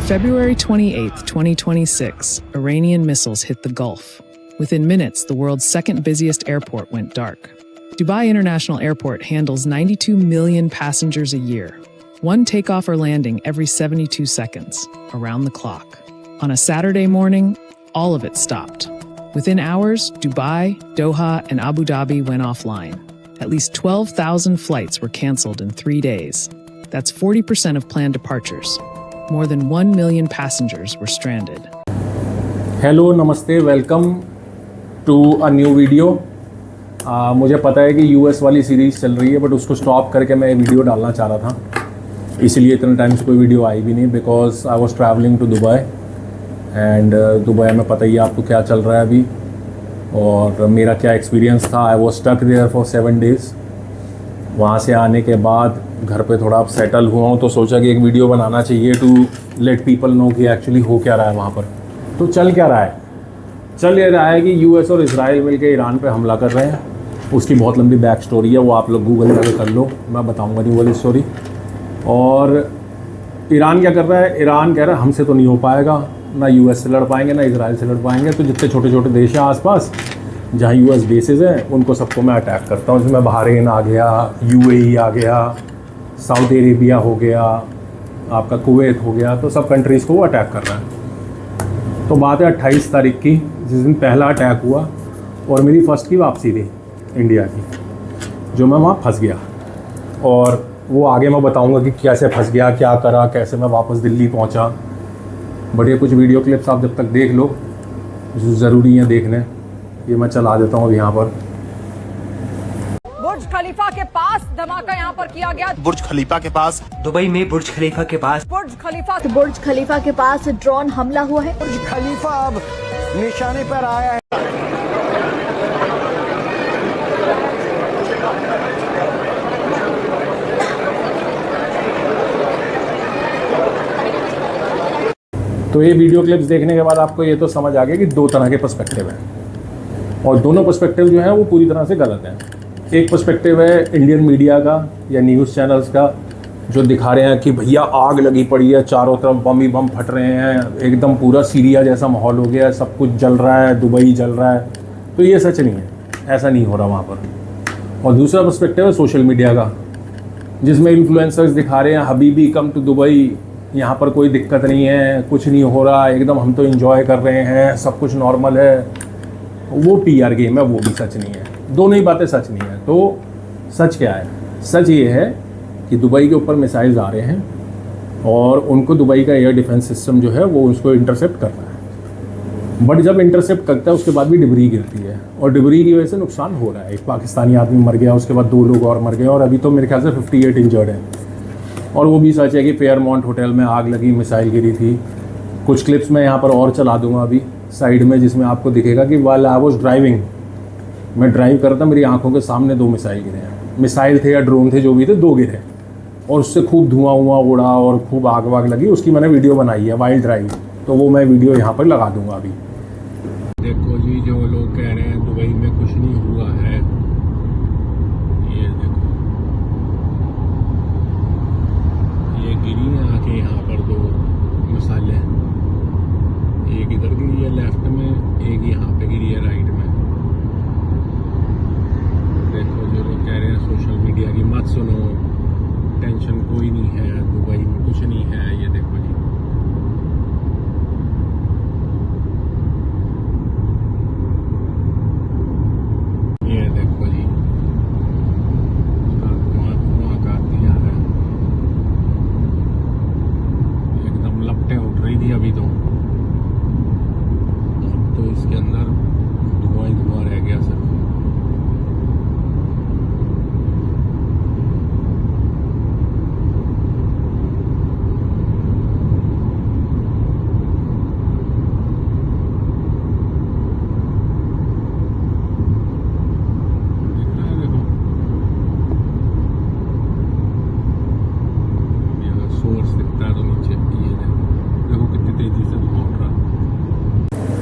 February 28, 2026, Iranian missiles hit the Gulf. Within minutes, the world's second busiest airport went dark. Dubai International Airport handles 92 million passengers a year. One takeoff or landing every 72 seconds, around the clock. On a Saturday morning, all of it stopped. Within hours, Dubai, Doha, and Abu Dhabi went offline. At least 12,000 flights were canceled in 3 days. That's 40% of planned departures. More than 1 million passengers were stranded. Hello नमस्ते welcome to a new video. मुझे पता है कि US वाली series चल रही है but उसको स्टॉप करके मैं वीडियो डालना चाह रहा था, इसलिए इतने टाइम से कोई वीडियो आई भी नहीं because I was travelling to Dubai and Dubai में पता ही है आपको क्या चल रहा है अभी और मेरा क्या एक्सपीरियंस था। I was stuck there for 7 days. वहाँ से आने के बाद घर पे थोड़ा अब सेटल हुआ हूँ तो सोचा कि एक वीडियो बनाना चाहिए टू लेट पीपल नो कि एक्चुअली हो क्या रहा है वहाँ पर। तो चल क्या रहा है? चल ये रहा है कि यूएस और इजराइल मिलकर ईरान पे हमला कर रहे हैं। उसकी बहुत लंबी बैक स्टोरी है, वो आप लोग गूगल करके कर लो, मैं बताऊंगा नहीं वाली स्टोरी। और ईरान क्या कर रहा है? ईरान कह रहा है हमसे तो नहीं हो पाएगा, ना यूएस से लड़ पाएंगे ना इजराइल से लड़ पाएंगे, तो जितने छोटे छोटे देश हैं आसपास जहाँ यूएस बेसेस हैं उनको सबको मैं अटैक करता हूँ। जिसमें बहरीन आ गया, यूएई आ गया, सऊदी अरेबिया हो गया, आपका कुवैत हो गया, तो सब कंट्रीज़ को वो अटैक कर रहा है। तो बात है 28 तारीख की, जिस दिन पहला अटैक हुआ और मेरी फ़र्स्ट की वापसी थी इंडिया की, जो मैं वहाँ फंस गया। और वो आगे मैं बताऊँगा कि कैसे फंस गया, क्या करा, कैसे मैं वापस दिल्ली पहुँचा। बट ये कुछ वीडियो क्लिप्स आप जब तक देख लो जो ज़रूरी हैं देखने, ये मैं चला देता हूँ अब यहाँ पर। बुर्ज खलीफा के पास धमाका यहाँ पर किया गया। बुर्ज खलीफा के पास, दुबई में बुर्ज खलीफा के पास बुर्ज खलीफा के पास ड्रोन हमला हुआ है। बुर्ज खलीफा अब निशाने पर आया है। तो ये वीडियो क्लिप्स देखने के बाद आपको ये तो समझ आ गया कि दो तरह के पर्सपेक्टिव हैं और दोनों पर्सपेक्टिव जो हैं वो पूरी तरह से गलत हैं। एक पर्सपेक्टिव है इंडियन मीडिया का या न्यूज़ चैनल्स का, जो दिखा रहे हैं कि भैया आग लगी पड़ी है, चारों तरफ बम ही बम फट रहे हैं, एकदम पूरा सीरिया जैसा माहौल हो गया है, सब कुछ जल रहा है, दुबई जल रहा है। तो ये सच नहीं है, ऐसा नहीं हो रहा वहाँ पर। और दूसरा पर्सपेक्टिव है सोशल मीडिया का, जिसमें इन्फ्लुएंसर्स दिखा रहे हैं हबीबी कम टू दुबई, यहाँ पर कोई दिक्कत नहीं है, कुछ नहीं हो रहा, एकदम हम तो इन्जॉय कर रहे हैं, सब कुछ नॉर्मल है। वो पीआर गेम है, वो भी सच नहीं है। दोनों ही बातें सच नहीं है। तो सच क्या है? सच ये है कि दुबई के ऊपर मिसाइल्स आ रहे हैं और उनको दुबई का एयर डिफेंस सिस्टम जो है वो उसको इंटरसेप्ट कर रहा है। बट जब इंटरसेप्ट करता है उसके बाद भी डिबरी गिरती है और डिबरी की वजह से नुकसान हो रहा है। एक पाकिस्तानी आदमी मर गया, उसके बाद 2 लोग और मर गए और अभी तो मेरे ख्याल से 58 इंजर्ड हैं। और वो भी सच है कि फेयरमाउंट होटल में आग लगी, मिसाइल गिरी थी। कुछ क्लिप्स मैं यहाँ पर और चला दूँगा अभी साइड में, जिसमें आपको दिखेगा कि वाइल आई वाज ड्राइविंग, मैं ड्राइव कर रहा था, मेरी आंखों के सामने 2 मिसाइल गिरे हैं। मिसाइल थे या ड्रोन थे, जो भी थे, 2 गिरे और उससे खूब धुआं उड़ा और खूब आग वाग लगी। उसकी मैंने वीडियो बनाई है वाइल्ड ड्राइव, तो वो मैं वीडियो यहाँ पर लगा दूँगा अभी। देखो जी, जो लोग कह रहे हैं दुबई में कुछ नहीं हुआ है, ये देखो, ये गिरी है आके यहाँ पर 2 मिसाइलें, एक इधर गिरी है लेफ्ट में, एक यहाँ पे गिरी है राइट में। देखो जो लोग कह रहे हैं सोशल मीडिया की मत सुनो, टेंशन कोई नहीं है, दुबई में कुछ नहीं है, ये देखो जी। ये देखो जी, धुआं का दिया है, एकदम लपटें उठ रही थी अभी तो इसके अंदर धुआं ही धुआं रह गया सर।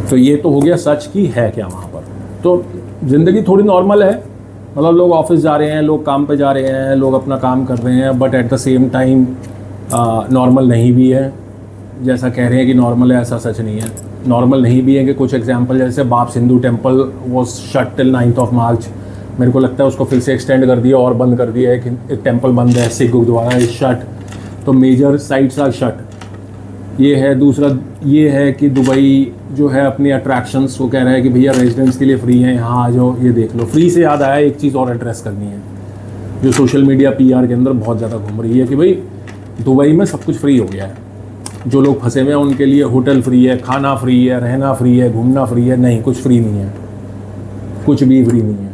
तो ये तो हो गया सच की है क्या वहाँ पर। तो ज़िंदगी थोड़ी नॉर्मल है, मतलब लोग ऑफिस जा रहे हैं, लोग काम पे जा रहे हैं, लोग अपना काम कर रहे हैं, but at the same time normal नहीं भी है। जैसा कह रहे हैं कि नॉर्मल है, ऐसा सच नहीं है। नॉर्मल नहीं भी है कि कुछ एग्जांपल जैसे बाप सिंधु टेम्पल वो शट टिल 9 मार्च, मेरे को लगता है उसको फिर से एक्सटेंड कर दिया और बंद कर दिया है कि एक टेम्पल बंद है, सिख गुरुद्वारा इज शट, तो मेजर साइट्स आर शट। ये है। दूसरा ये है कि दुबई जो है अपनी अट्रैक्शंस वो कह रहा है कि भैया रेजिडेंट्स के लिए फ्री है, यहाँ आ जाओ, ये देख लो। फ्री से याद आया, एक चीज़ और एड्रेस करनी है जो सोशल मीडिया PR के अंदर बहुत ज़्यादा घूम रही है कि भाई दुबई में सब कुछ फ्री हो गया है। जो लोग फंसे हुए हैं उनके लिए होटल फ्री है, खाना फ्री है, रहना फ्री है, घूमना फ्री है। नहीं, कुछ फ्री नहीं है, कुछ भी फ्री नहीं है।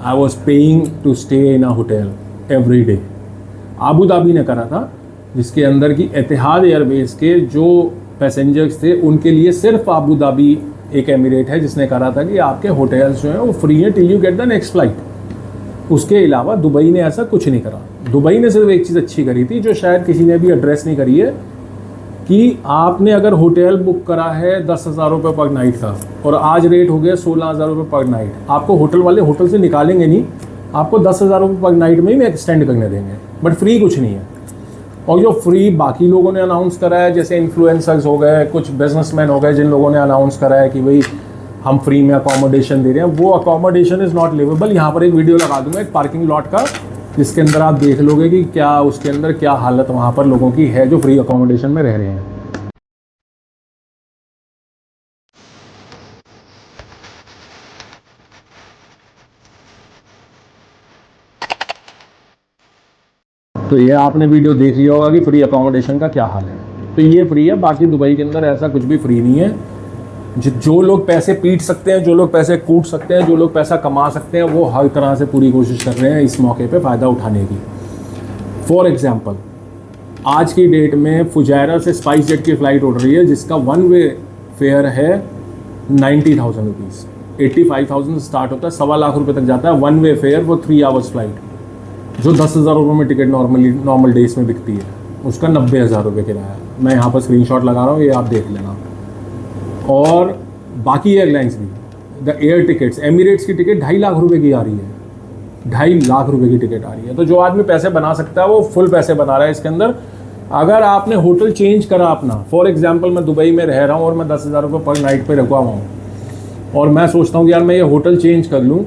I was paying to stay in a hotel every day. Abu Dhabi ने करा था, जिसके अंदर की एतिहाद एयरवेज के जो पैसेंजर्स थे उनके लिए सिर्फ आबू धाबी एक एमिरेट है जिसने करा था कि आपके होटल्स जो हैं वो फ्री हैं till you get the next flight. उसके अलावा दुबई ने ऐसा कुछ नहीं करा। दुबई ने सिर्फ एक चीज़ अच्छी करी थी जो शायद किसी ने भी एड्रेस नहीं करी है कि आपने अगर होटल बुक करा है 10,000 रुपये पर नाइट का और आज रेट हो गया 16,000 रुपये पर नाइट, आपको होटल वाले होटल से निकालेंगे नहीं, आपको 10,000 रुपये पर नाइट में ही एक्सटेंड करने देंगे, बट फ्री कुछ नहीं है। और जो फ्री बाकी लोगों ने अनाउंस करा है, जैसे इन्फ्लुएंसर्स हो गए, कुछ बिजनेसमैन हो गए जिन लोगों ने अनाउंस करा है कि भाई हम फ्री में अकोमोडेशन दे रहे हैं, वो अकोमोडेशन इज़ नॉट लिवेबल। यहाँ पर एक वीडियो लगा दूंगा एक पार्किंग लॉट का, जिसके अंदर आप देख लोगे कि क्या उसके अंदर क्या हालत वहाँ पर लोगों की है जो फ्री अकोमोडेशन में रह रहे हैं। तो ये आपने वीडियो देख लिया होगा कि फ्री अकोमोडेशन का क्या हाल है। तो ये फ्री है, बाकी दुबई के अंदर ऐसा कुछ भी फ्री नहीं है। जो लोग पैसे पीट सकते हैं, जो लोग पैसे कूट सकते हैं, जो लोग पैसा कमा सकते हैं, वो हर तरह से पूरी कोशिश कर रहे हैं इस मौके पे फ़ायदा उठाने की। फॉर एग्जांपल, आज की डेट में फुजैरा से स्पाइस जेट की फ़्लाइट उड़ रही है जिसका वन वे फेयर है 90,000 रुपीज़। 85,000 से स्टार्ट होता है, 1.25 लाख रुपये तक जाता है one way fair for 3 hours flight, जो 10,000 रुपये में टिकट नॉर्मल डेज में बिकती है, उसका 90,000 रुपये किराया। मैं यहाँ पर स्क्रीनशॉट लगा रहा हूँ, ये आप देख लेना। और बाकी एयरलाइंस भी, द एयर टिकट्स, एमिरेट्स की टिकट 2.5 लाख रुपए की आ रही है, 2.5 लाख रुपए की टिकट आ रही है। तो जो आदमी पैसे बना सकता है वो फुल पैसे बना रहा है इसके अंदर। अगर आपने होटल चेंज करा अपना, फॉर एग्जांपल मैं दुबई में रह रहा हूँ और मैं 10,000 रुपये पर नाइट पे रुका हुआ हूँ और मैं सोचता हूँ कि यार मैं ये होटल चेंज कर लूँ,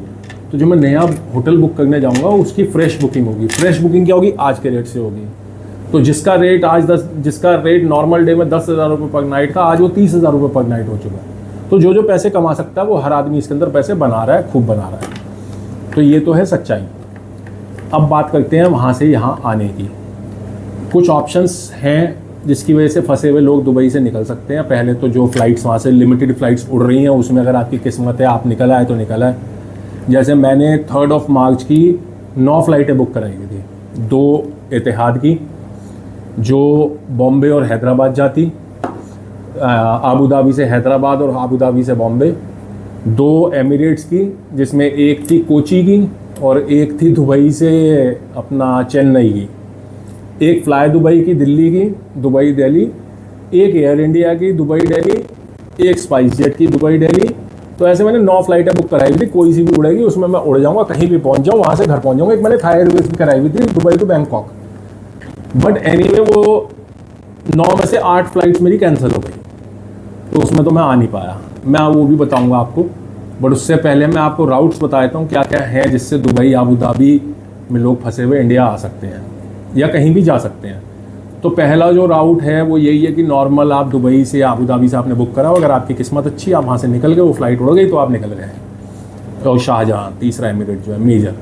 तो जो मैं नया होटल बुक करने जाऊँगा उसकी फ्रेश बुकिंग होगी। फ्रेश बुकिंग क्या होगी? आज के रेट से होगी। तो जिसका रेट नॉर्मल डे में 10,000 रुपये पर नाइट का, आज वो 30,000 रुपये पर नाइट हो चुका है। तो जो पैसे कमा सकता है वो हर आदमी इसके अंदर पैसे बना रहा है, खूब बना रहा है। तो ये तो है सच्चाई। अब बात करते हैं वहाँ से यहाँ आने की। कुछ ऑप्शंस हैं जिसकी वजह से फंसे हुए लोग दुबई से निकल सकते हैं। पहले तो जो फ़्लाइट्स वहाँ से लिमिटेड फ़्लाइट्स उड़ रही हैं, उसमें अगर आपकी किस्मत है आप निकल आए तो निकल आए। जैसे मैंने 3 मार्च की 9 फ़्लाइटें बुक कराई हुई थी, 2 एतिहाद की जो बॉम्बे और हैदराबाद जाती, आबू धाबी से हैदराबाद और आबू धाबी से बॉम्बे, 2 एमिरेट्स की जिसमें एक थी कोची की और एक थी दुबई से अपना चेन्नई की, एक फ्लाई दुबई की दिल्ली की, दुबई दिल्ली, एक एयर इंडिया की दुबई दिल्ली, एक स्पाइस जेट की दुबई दिल्ली। तो ऐसे मैंने 9 फ़्लाइटें बुक कराई हुई थी। कोई सी भी उड़ेगी उसमें मैं उड़ जाऊँगा, कहीं भी पहुँच जाऊँ, वहाँ से घर पहुँच जाऊँगा। एक मैंने थाई एयरवेज भी कराई हुई थी Dubai to Bangkok, but anyway वो 9 में से 8 फ़्लाइट्स मेरी कैंसिल हो गई, तो उसमें तो मैं आ नहीं पाया। मैं वो भी बताऊंगा आपको, बट उससे पहले मैं आपको राउट्स बता देता हूँ क्या क्या है जिससे दुबई आबू धाबी में लोग फंसे हुए इंडिया आ सकते हैं या कहीं भी जा सकते हैं। तो पहला जो राउट है वो यही है कि नॉर्मल आप दुबई से या आबू धाबी से आपने बुक करा, अगर आपकी किस्मत अच्छी, आप वहाँ से निकल गए, वो फ़्लाइट उड़ गई तो आप निकल गए। और शाहजहाँ तीसरा एमिरेट जो है मेजर,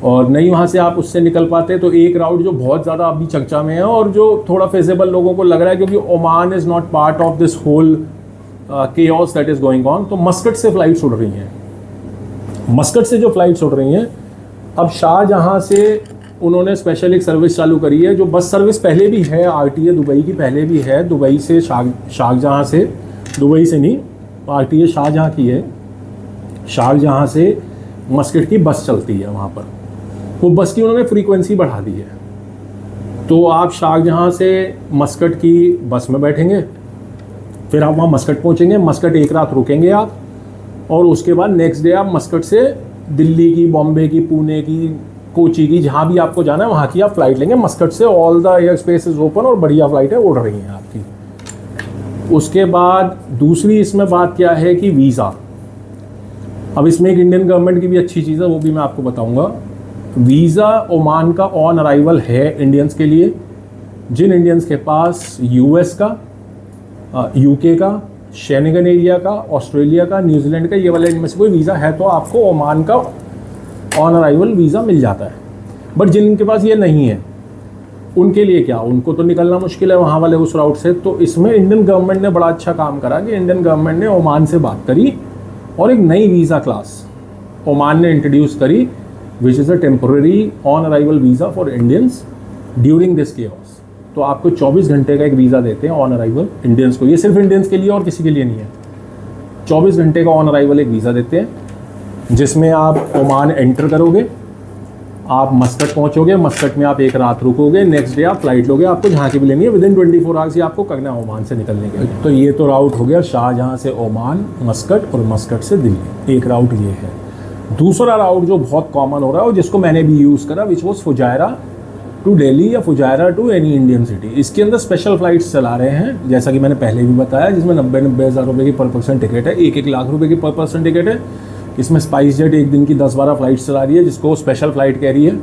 और नहीं वहाँ से आप उससे निकल पाते तो एक राउट जो बहुत ज़्यादा अभी चर्चा में है और जो थोड़ा फेजेबल लोगों को लग रहा है, क्योंकि Oman is not part of this whole chaos that is going on. तो मस्कट से फ़्लाइट्स उड़ रही हैं। मस्कट से जो फ़्लाइट्स उड़ रही हैं, अब शाहजहाँ से उन्होंने स्पेशल एक सर्विस चालू करी है, जो बस सर्विस पहले भी है, RTA दुबई की पहले भी है, दुबई से शारजाह से, दुबई से नहीं, RTA शाहजहाँ की है। शारजाह से मस्कट की बस चलती है वहाँ पर, वो बस की उन्होंने फ्रीक्वेंसी बढ़ा दी है। तो आप शारजाह से मस्कट की बस में बैठेंगे, फिर आप वहाँ मस्कट पहुँचेंगे, मस्कट एक रात रुकेंगे आप, और उसके बाद नेक्स्ट डे आप मस्कट से दिल्ली की, बॉम्बे की, पुणे की, कोची की, जहाँ भी आपको जाना है वहाँ की आप फ़्लाइट लेंगे। मस्कट से all the air space is open और बढ़िया फ़्लाइटें उड़ रही हैं आपकी। उसके बाद दूसरी इसमें बात क्या है कि वीज़ा। अब इसमें एक इंडियन गवर्नमेंट की भी अच्छी चीज़ है, वो भी मैं आपको बताऊंगा। वीज़ा ओमान का ऑन अराइवल है इंडियंस के लिए। जिन इंडियंस के पास यूएस का, यूके का, शेंगन एरिया का, ऑस्ट्रेलिया का, न्यूजीलैंड का, ये वाले इनमें से कोई वीज़ा है तो आपको ओमान का ऑन अराइवल वीज़ा मिल जाता है। बट जिनके पास ये नहीं है उनके लिए क्या, उनको तो निकलना मुश्किल है वहाँ वाले उस राउट से। तो इसमें इंडियन गवर्नमेंट ने बड़ा अच्छा काम करा कि इंडियन गवर्नमेंट ने ओमान से बात करी और एक नई वीज़ा क्लास ओमान ने इंट्रोड्यूस करी, which is a temporary on arrival visa for Indians during this chaos. तो आपको 24 घंटे का एक वीज़ा देते हैं ऑन अराइवल इंडियंस को। ये सिर्फ इंडियंस के लिए और किसी के लिए नहीं है। 24 घंटे का ऑन अराइवल एक वीज़ा देते हैं जिसमें आप ओमान एंटर करोगे, आप मस्कट पहुंचोगे, मस्कट में आप एक रात रुकोगे, नेक्स्ट डे आप फ्लाइट लोगे, आपको जहाँ की भी लेनी है विदिन 24 आवर्स ही आपको करना है ओमान से निकलने के। तो ये तो राउट हो गया शाहजहाँ से ओमान, मस्कट, और मस्कट से दिल्ली, एक राउट ये है। दूसरा राउट जो बहुत कॉमन हो रहा है और जिसको मैंने भी यूज़ करा, विच वॉज फुजायरा टू दिल्ली या फुजायरा टू एनी इंडियन सिटी। इसके अंदर स्पेशल फ्लाइट्स चला रहे हैं, जैसा कि मैंने पहले भी बताया, जिसमें 90-90 हज़ार रुपये की पर पर्सन टिकट है, 1-1 लाख रुपये की पर पर्सन टिकट है। इसमें स्पाइस जेट एक दिन की 10-12 फ्लाइट्स चला रही है जिसको स्पेशल फ्लाइट कह रही है।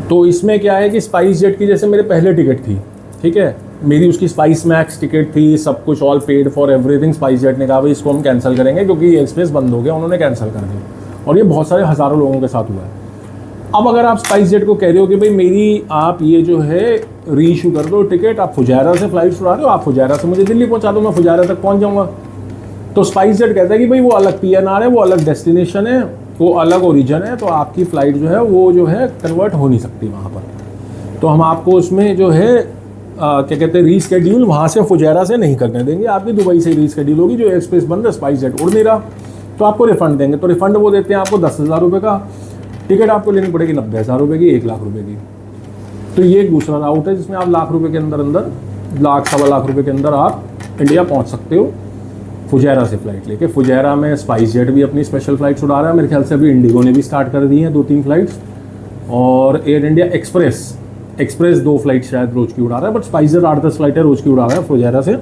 तो इसमें क्या है कि स्पाइस जेट की जैसे मेरे पहले टिकट थी, ठीक है, मेरी उसकी स्पाइस मैक्स टिकट थी, सब कुछ all paid for everything. Spice jet ने कहा भाई इसको हम कैंसिल करेंगे क्योंकि एयर स्पेस बंद हो गया, उन्होंने कैंसिल कर दिया। और ये बहुत सारे हज़ारों लोगों के साथ हुआ है। अब अगर आप स्पाइस जेट को कह रहे हो कि भाई मेरी आप ये जो है री इशू कर दो टिकट, आप फुजायरा से फ्लाइट उड़ा रहे हो, आप फुजायरा से मुझे दिल्ली पहुँचा दो, मैं फुजायरा तक पहुँच जाऊँगा। तो स्पाइस जेट कहता है कि भाई वो अलग PNR है, वो अलग डेस्टिनेशन है, वो अलग ओरिजिन है, तो आपकी फ़्लाइट जो है वो जो है कन्वर्ट हो नहीं सकती वहाँ पर। तो हम आपको उसमें जो है क्या कहते हैं रीस्केड्यूल वहाँ से फुजायरा से नहीं करने देंगे, आपकी दुबई से रीस्केड्यूल होगी। जो एयर स्पेस बंद है, स्पाइस जेट उड़ नहीं रहा, तो आपको रिफंड देंगे। तो रिफंड वो देते हैं आपको 10,000 रुपये का, टिकट आपको लेनी पड़ेगी 90,000 रुपये की, 1 लाख रुपये की। तो ये एक दूसरा राउट है जिसमें आप लाख रुपये के अंदर अंदर, लाख सवा लाख रुपये के अंदर आप इंडिया पहुँच सकते हो फुजायरा से फ्लाइट लेके। फुजायरा में स्पाइस जेट भी अपनी स्पेशल फ्लाइट्स उड़ा रहा है, मेरे ख्याल से अभी इंडिगो ने भी स्टार्ट कर दी हैं 2-3 फ्लाइट्स, और एयर इंडिया एक्सप्रेस 2 फ्लाइट शायद रोज़ की उड़ा रहा है। बट स्पाइस जेट 8-10 फ्लाइटें रोज़ की उड़ा रहा है फुजायरा से,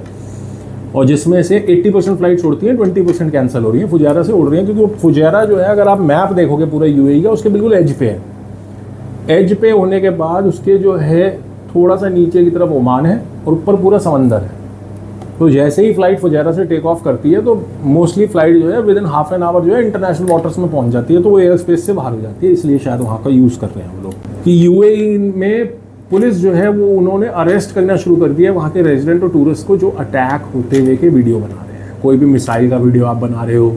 और जिसमें से 80% फ्लाइट्स उड़ती हैं, 20% कैंसिल हो रही हैं, फुजायरा से उड़ रही हैं। क्योंकि फुजायरा जो है, अगर आप मैप देखोगे पूरे UAE का, उसके बिल्कुल एज पे है। एज पे होने के बाद उसके जो है थोड़ा सा नीचे की तरफ ओमान है और ऊपर पूरा समंदर है। तो जैसे ही फ्लाइट फुजायरा से टेक ऑफ करती है तो मोस्टली फ्लाइट जो है विदिन हाफ एन आवर जो है इंटरनेशनल वाटर्स में पहुंच जाती है, तो वो एयर स्पेस से बाहर हो जाती है। इसलिए शायद वहाँ का यूज़ कर रहे हैं वो लोग। कि UAE में पुलिस जो है वो उन्होंने अरेस्ट करना शुरू कर दिया वहाँ के रेजिडेंट और टूरिस्ट को जो अटैक होते हुए के वीडियो बना रहे हैं। कोई भी मिसाइल का वीडियो आप बना रहे हो,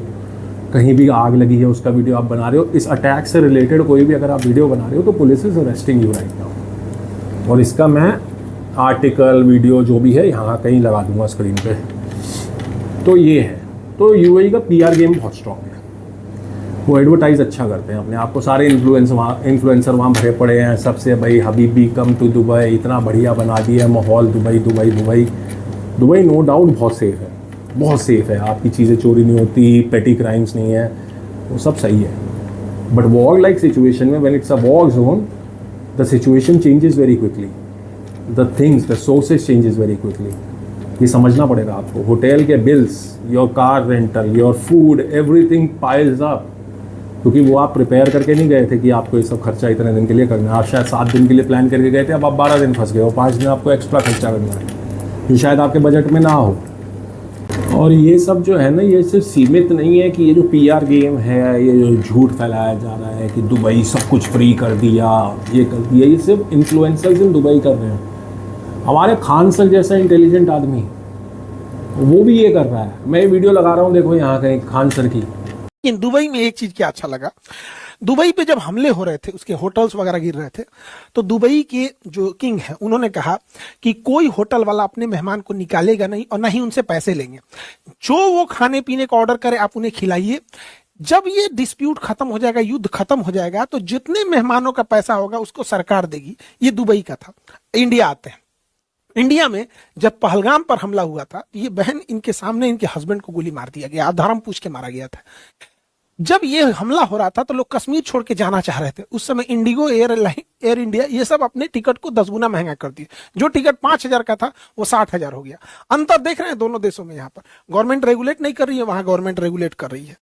कहीं भी आग लगी है उसका वीडियो आप बना रहे हो, इस अटैक से रिलेटेड कोई भी अगर आप वीडियो बना रहे हो तो police is arresting you right now. और इसका मैं आर्टिकल, वीडियो जो भी है यहाँ कहीं लगा दूंगा स्क्रीन पे। तो ये है, तो UAE का PR गेम बहुत स्ट्रॉन्ग है। वो एडवर्टाइज अच्छा करते हैं अपने आप को, सारे इन्फ्लुएंसर वहाँ भरे पड़े हैं सबसे, भाई हबीबी कम टू दुबई, इतना बढ़िया बना दिया है माहौल, दुबई नो डाउट बहुत सेफ़ है, बहुत सेफ़ है। आपकी चीज़ें चोरी नहीं होती, पेटी क्राइम्स नहीं है, वो सब सही है। बट वॉर लाइक सिचुएशन में, when it's a war zone, the situation changes very quickly, the sources changes very quickly. ये समझना पड़ेगा आपको। होटल के bills, your car rental, your food, everything piles up, क्योंकि वो आप प्रिपेयर करके नहीं गए थे कि आपको ये सब खर्चा इतने दिन के लिए करना है। आप शायद 7 दिन के लिए प्लान करके गए थे, अब आप 12 दिन फंस गए हो, 5 दिन आपको एक्स्ट्रा खर्चा करना है जो शायद आपके बजट में ना हो। और ये सब जो है ना, ये सिर्फ सीमित नहीं है कि ये जो PR गेम है, ये जो झूठ फैलाया जा रहा है कि दुबई सब कुछ फ्री कर दिया, ये कर दिया, ये सिर्फ इन्फ्लुएंसर्स इन दुबई कर रहे हैं। हमारे खान सर जैसा इंटेलिजेंट आदमी वो भी ये कर रहा है। मैं ये वीडियो लगा रहा हूँ, देखो यहाँ कहीं खान सर की। लेकिन दुबई में एक चीज क्या अच्छा लगा, दुबई पे जब हमले हो रहे थे, उसके होटल्स वगैरह गिर रहे थे, तो दुबई के जो किंग हैं उन्होंने कहा कि कोई होटल वाला अपने मेहमान को निकालेगा नहीं और ना ही उनसे पैसे लेंगे। जो वो खाने पीने का ऑर्डर करे आप उन्हें खिलाइए। जब ये डिस्प्यूट खत्म हो जाएगा, युद्ध खत्म हो जाएगा, तो जितने मेहमानों का पैसा होगा उसको सरकार देगी। ये दुबई का था। इंडिया आते हैं। इंडिया में जब पहलगाम पर हमला हुआ था, ये बहन इनके सामने इनके हस्बैंड को गोली मार दिया गया, धर्म पूछ के मारा गया था। जब ये हमला हो रहा था तो लोग कश्मीर छोड़ के जाना चाह रहे थे। उस समय इंडिगो, एयर इंडिया, ये सब अपने टिकट को 10 गुना महंगा कर दिए। जो टिकट 5,000 का था वो 60,000 हो गया। अंतर देख रहे हैं दोनों देशों में। यहाँ पर गवर्नमेंट रेगुलेट नहीं कर रही है, वहां गवर्नमेंट रेगुलेट कर रही है।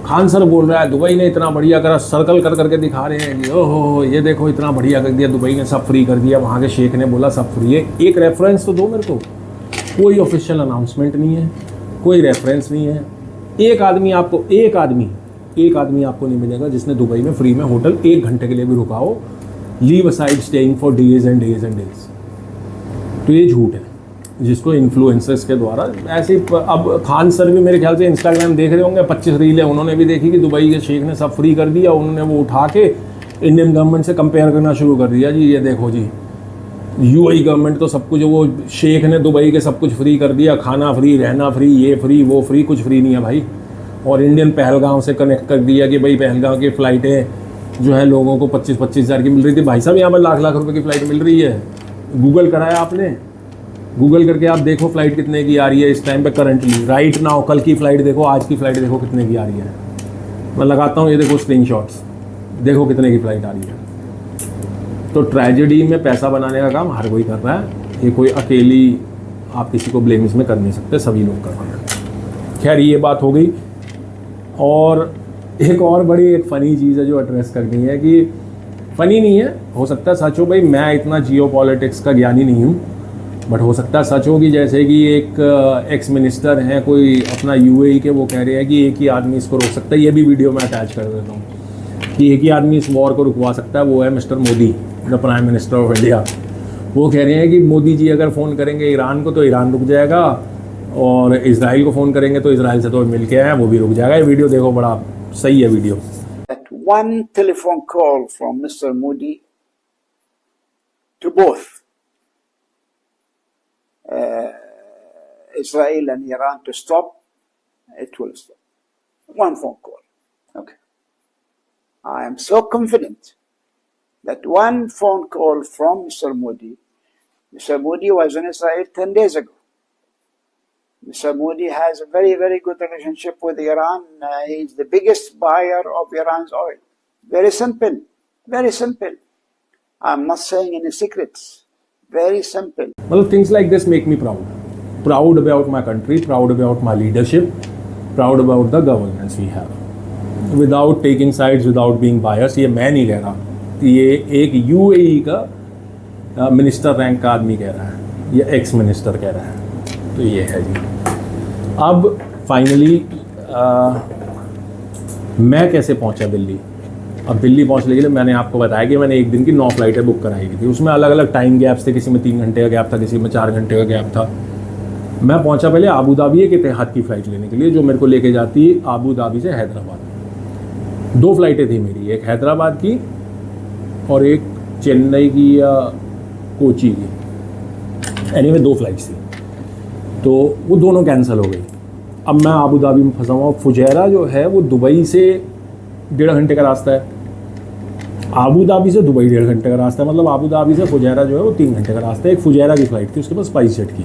खान सर बोल रहा है दुबई ने इतना बढ़िया करा, सर्कल कर करके दिखा रहे हैं कि ओहो ये देखो इतना बढ़िया कर दिया, दुबई ने सब फ्री कर दिया, वहाँ के शेख ने बोला सब फ्री है। एक रेफरेंस तो दो मेरे को। कोई ऑफिशियल अनाउंसमेंट नहीं है, कोई रेफरेंस नहीं है। एक आदमी आपको नहीं मिलेगा जिसने दुबई में फ्री में होटल 1 घंटे के लिए भी रुका हो, leave aside staying for days and days and days. तो ये झूठ है जिसको इन्फ्लुएंसर्स के द्वारा ऐसे। अब खान सर भी मेरे ख्याल से इंस्टाग्राम देख रहे होंगे, 25 रीलें उन्होंने भी देखी कि दुबई के शेख ने सब फ्री कर दिया। उन्होंने वो उठा के इंडियन गवर्नमेंट से कंपेयर करना शुरू कर दिया। जी ये देखो जी, यूएई गवर्नमेंट तो सब कुछ, वो शेख ने दुबई के सब कुछ फ्री कर दिया, खाना फ्री, रहना फ्री, ये फ्री वो फ्री, कुछ फ्री नहीं है भाई। और इंडियन पहलगांव से कनेक्ट कर दिया कि भाई पहलगांव की फ़्लाइटें जो है लोगों को 25-25 हज़ार की मिल रही थी। भाई साहब यहाँ पर लाख रुपए की फ़्लाइट मिल रही है। गूगल कराया आपने? गूगल करके आप देखो फ़्लाइट कितने की आ रही है इस टाइम पे करंटली, राइट नाउ। कल की फ़्लाइट देखो, आज की फ़्लाइट देखो कितने की आ रही है। मैं लगाता हूँ, ये देखो स्क्रीनशॉट्स, देखो कितने की फ़्लाइट आ रही है। तो ट्रेजेडी में पैसा बनाने का काम हर कोई कर रहा है। ये कोई अकेली आप किसी को ब्लेम इसमें कर नहीं सकते, सभी लोग कर रहे हैं। खैर ये बात हो गई। और एक और बड़ी एक फ़नी चीज़ है जो एड्रेस करनी है, कि फ़नी नहीं है, हो सकता है सच हो। भाई मैं इतना जियो पॉलिटिक्स का ज्ञानी नहीं हूँ, बट हो सकता है सच हो कि जैसे कि एक एक्स मिनिस्टर हैं कोई अपना यूएई के, वो कह रहे हैं कि एक ही आदमी इसको रोक सकता है। ये भी वीडियो में अटैच कर देता हूँ कि एक ही आदमी इस वॉर को रुकवा सकता है, वो है mister Modi, the prime minister of India. वो कह रहे हैं कि मोदी जी अगर फ़ोन करेंगे ईरान को तो ईरान रुक जाएगा, और इजराइल को फ़ोन करेंगे तो इजराइल से तो मिल के आए वो भी रुक जाएगा। ये वीडियो देखो, बड़ा सही है video. That one telephone call from Mr. Modi to both Israel and Iran to stop, it will stop. One phone call. Okay. I am so confident that one phone call from Mr. Modi was in Israel 10 days ago. Mr. Modi has a very, very good relationship with Iran. He's the biggest buyer of Iran's oil. Very simple. Very simple. I'm not saying any secrets. Very simple. Well, things like this make me proud. Proud about my country, proud about my leadership, proud about the governance we have. Without taking sides, without being biased. ये मैं नहीं कह रहा, ये एक UAE का minister rank का आदमी कह रहा है, ये एक्स मिनिस्टर कह रहा है। तो ये है जी। अब फाइनली मैं कैसे पहुंचा दिल्ली। अब दिल्ली पहुंचने के लिए मैंने आपको बताया कि मैंने एक दिन की 9 फ्लाइटें बुक कराई थी। उसमें अलग अलग टाइम गैप्स थे, किसी में 3 घंटे का गैप था, किसी में 4 घंटे का गैप था। मैं पहुंचा पहले आबू धाबी एक इतिहाद की फ़्लाइट लेने के लिए, जो मेरे को लेके जाती है आबू धाबी से हैदराबाद। 2 फ्लाइटें थी मेरी, एक हैदराबाद की और एक चेन्नई की या कोची की। एनीवे 2 फ्लाइट्स थी, तो वो दोनों कैंसिल हो गई। अब मैं आबू धाबी में फंसा हुआ। फुजैरा जो है वो दुबई से 1.5 घंटे का रास्ता है, आबू धाबी से दुबई 1.5 घंटे का रास्ता है। मतलब आबू धाबी से फुजैरा जो है वो 3 घंटे का रास्ता है। एक फुजैरा की फ़्लाइट थी, उसके पास स्पाइस जेट की।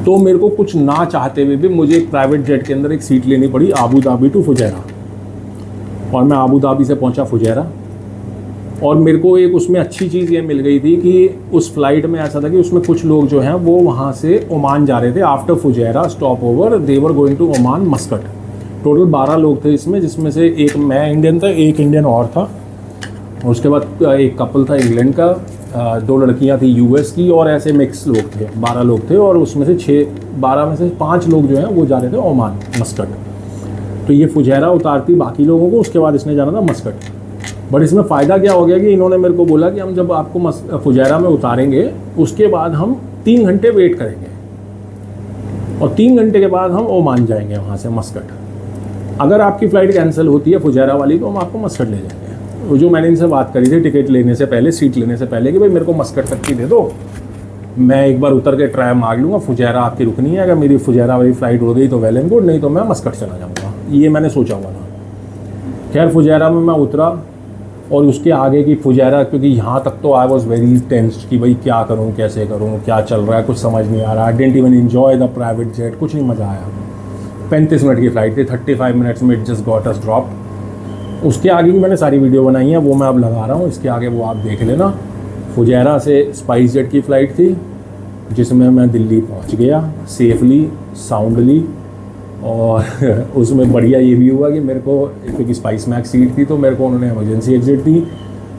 तो मेरे को कुछ ना चाहते हुए भी मुझे एक प्राइवेट जेट के अंदर एक सीट लेनी पड़ी आबू धाबी टू फुजैरा, और मैं आबू धाबी से पहुंचा फुजैरा। और मेरे को एक उसमें अच्छी चीज़ ये मिल गई थी कि उस फ्लाइट में ऐसा था कि उसमें कुछ लोग जो हैं वो वहाँ से ओमान जा रहे थे। After Fujairah stop over they were going to Oman Muscat. Total 12 लोग थे इसमें, जिसमें से एक मैं इंडियन था, एक इंडियन और था, और उसके बाद एक कपल था इंग्लैंड का, 2 लड़कियां थी यूएस की, और ऐसे मिक्स लोग थे। 12 लोग थे, और उसमें से 12 में से 5 लोग जो हैं वो जा रहे थे ओमान मस्कट। तो ये फुजैरा उतारती बाकी लोगों को, उसके बाद इसने जाना था मस्कट। बट इसमें फ़ायदा क्या हो गया कि इन्होंने मेरे को बोला कि हम जब आपको फुजैरा में उतारेंगे उसके बाद हम 3 घंटे वेट करेंगे, और 3 घंटे के बाद हम ओमान जाएंगे वहाँ से मस्कट। अगर आपकी फ़्लाइट कैंसिल होती है फुजैरा वाली तो हम आपको मस्कट ले जाएंगे। वो जो मैंने इनसे बात करी थी टिकट लेने से पहले, सीट लेने से पहले, कि भाई मेरे को मस्कट तक की दे दो, मैं एक बार उतर के ट्राई मार लूँगा, फुजैरा आपकी रुकनी है। अगर मेरी फुजैरा वाली फ़्लाइट हो गई तो वेल एंड गुड, नहीं तो मैं मस्कट चला जाऊँगा। ये मैंने सोचा हुआ था। खैर फुजैरा में मैं उतरा, और उसके आगे की फुजैरा, क्योंकि यहाँ तक तो आई वॉज वेरी टेंस्ड कि भाई क्या करूँ, कैसे करूँ, क्या चल रहा है, कुछ समझ नहीं आ रहा। I didn't even enjoy the private jet, कुछ नहीं मज़ा आया। 35 मिनट की फ़्लाइट थी, 35 मिनट्स में it just got us drop. उसके आगे भी मैंने सारी वीडियो बनाई है, वो मैं अब लगा रहा हूँ, इसके आगे वो आप देख लेना। फुजैरा से स्पाइस जेट की फ़्लाइट थी जिसमें मैं दिल्ली पहुँच गया सेफली, साउंडली। और उसमें बढ़िया ये भी हुआ कि मेरे को, क्योंकि स्पाइस मैक्स सीट थी तो मेरे को उन्होंने इमरजेंसी एग्जिट दी।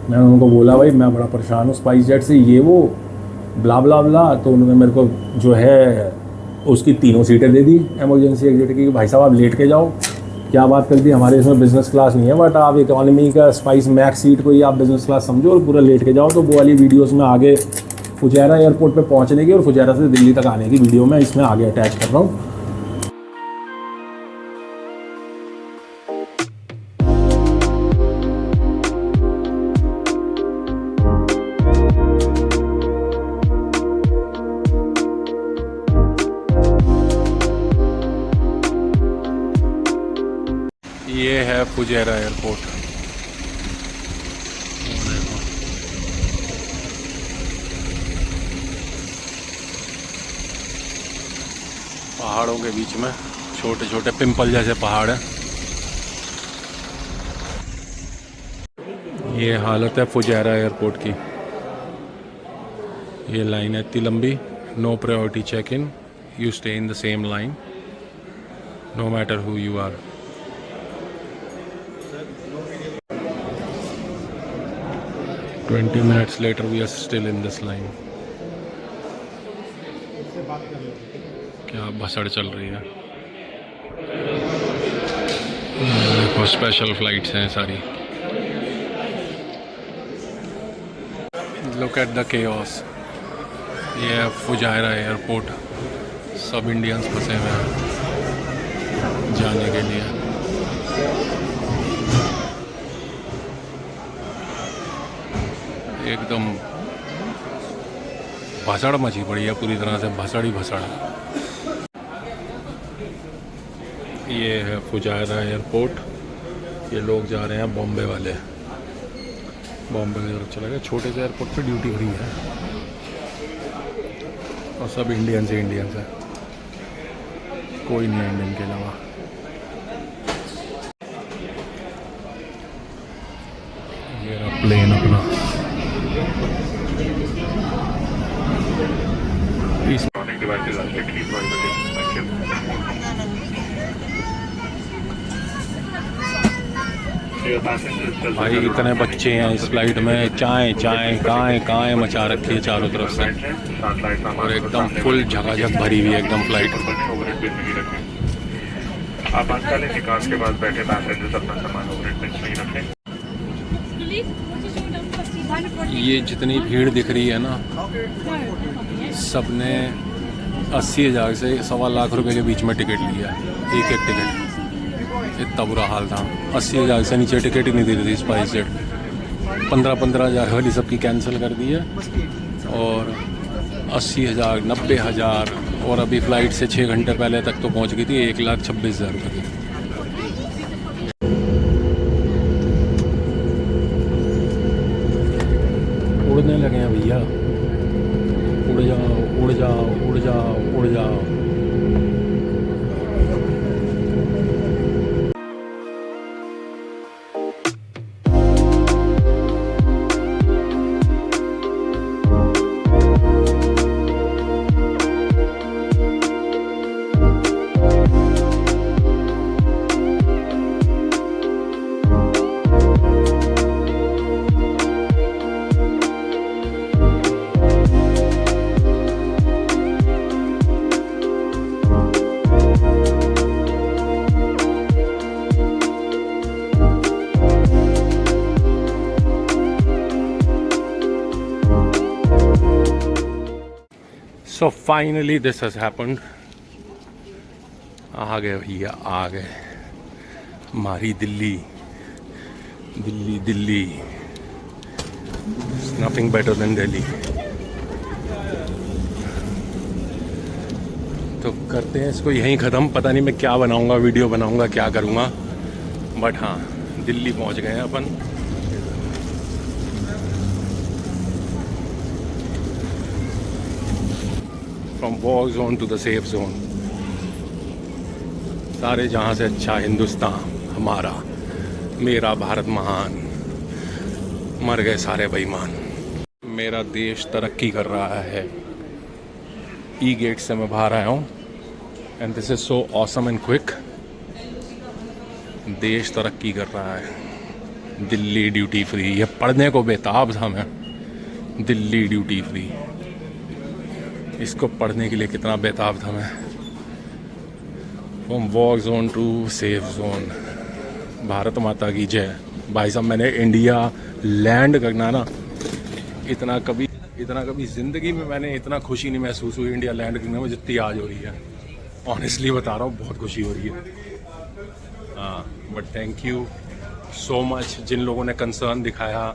मैंने उनको बोला भाई मैं बड़ा परेशान हूँ स्पाइस जेट से, ये वो ब्ला ब्ला ब्ला, तो उन्होंने मेरे को जो है उसकी 3 सीटें दे दी इमरजेंसी एग्जिट की। भाई साहब आप लेट के जाओ, क्या बात कर दी, हमारे इसमें बिज़नेस क्लास नहीं है बट आप इकोनॉमी का स्पाइस मैक्स सीट को ही आप बिज़नेस क्लास समझो और पूरा लेट के जाओ। तो वो वाली वीडियोज़ में आगे फुजैरा एयरपोर्ट पर पहुँचने की और फुजैरा से दिल्ली तक आने की वीडियो मैं इसमें आगे अटैच कर रहा हूँ। ये है फुजैरा एयरपोर्ट। पहाड़ों के बीच में छोटे छोटे पिंपल जैसे पहाड़ हैं। ये हालत है फुजैरा एयरपोर्ट की। ये लाइन है इतनी लंबी, no priority check in, you stay in the same line no matter who you are. minutes later we are still in this line। क्या भसड़ चल रही है। देखो स्पेशल फ्लाइट्स हैं सारी। Look at the chaos. ये है फुजैरा एयरपोर्ट, सब इंडियंस फंसे हुए हैं जाने के लिए। एकदम भसड़ मची पड़ी है, पूरी तरह से भसड़ ही भसड़। ये है फुजैरा एयरपोर्ट। ये लोग जा रहे हैं बॉम्बे वाले, बॉम्बे की तरफ चले गए। छोटे से एयरपोर्ट पे ड्यूटी फ्री है और सब इंडियंस ही इंडियंस है, कोई नहीं है इंडियन के अलावा। ये रहा प्लेन अपना। भाई इतने बच्चे हैं इस फ्लाइट में, चाय चाय गाय गाय मचा रखी है चारों तरफ से और एकदम फुल झकाझक भरी हुई है एकदम फ्लाइट। आपातकालीन निकास के बाद बैठे पैसेंजर्स अपना सामान ओवरहेड बिन में रखें। ये जितनी भीड़ दिख रही है ना, सबने 80,000 से 1.25 लाख रुपए के बीच में टिकट लिया, एक एक टिकट। इतना बुरा हाल था, 80,000 से नीचे टिकट ही नहीं दे रही थी स्पाइस जेट। 15,000 वाली सबकी कैंसिल कर दी है और 80,000 90,000 और अभी फ़्लाइट से 6 घंटे पहले तक तो पहुंच गई थी 1,26,000 रुपये की। उड़ने लगे हैं भैया, उड़ जाओ उड़ जाओ उड़ जाओ उड़ जाओ। So finally this has happened। आ गए भैया आ गए, हमारी Delhi Delhi Delhi. Nothing better than Delhi. तो करते हैं इसको यहीं ख़त्म। पता नहीं मैं क्या बनाऊंगा, वीडियो बनाऊंगा क्या करूंगा, बट हाँ दिल्ली पहुंच गए हैं अपन। From war zone to the safe zone। सारे जहाँ से अच्छा हिंदुस्तान हमारा, मेरा भारत महान, मर गए सारे बेईमान। मेरा देश तरक्की कर रहा है। ई गेट से मैं बाहर आया हूँ and this is so awesome and quick. देश तरक्की कर रहा है। दिल्ली ड्यूटी फ्री, ये पढ़ने को बेताब था मैं। दिल्ली ड्यूटी फ्री, इसको पढ़ने के लिए कितना बेताब था मैं। From war zone to safe zone. Bharat माता की जय। भाई साहब, मैंने इंडिया लैंड करना ना, इतना कभी ज़िंदगी में मैंने इतना खुशी नहीं महसूस हुई इंडिया लैंड करने में जितनी आज हो रही है। ऑनेस्टली बता रहा हूँ, बहुत खुशी हो रही है। हाँ, but thank you so much जिन लोगों ने कंसर्न दिखाया,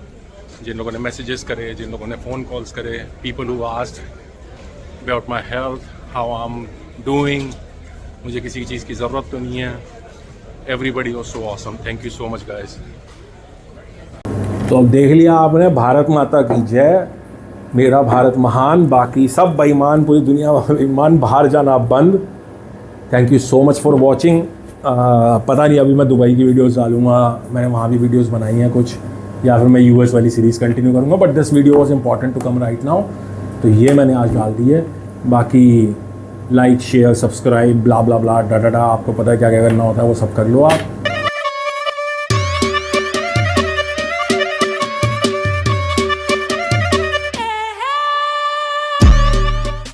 जिन लोगों ने मैसेजेस करे, जिन लोगों ने फ़ोन कॉल्स करे, people who asked about my health, how I am doing. मुझे किसी चीज़ की ज़रूरत तो नहीं है। Everybody was so awesome. Thank you so much guys. तो अब देख लिया आपने, भारत माता की जय, मेरा भारत महान, बाकी सब बेईमान, पूरी दुनिया बेईमान, बाहर जाना बंद। Thank you so much for watching. पता नहीं अभी मैं दुबई की वीडियोस डालूंगा, मैंने वहाँ भी वीडियोस बनाई हैं कुछ, या फिर मैं यूएस वाली सीरीज़ कंटिन्यू करूँगा, but this video was important to come right now, तो ये मैंने आज डाल दी है। बाकी like share subscribe blah blah blah डा, आपको पता है क्या क्या करना होता है, वो सब कर लो आप।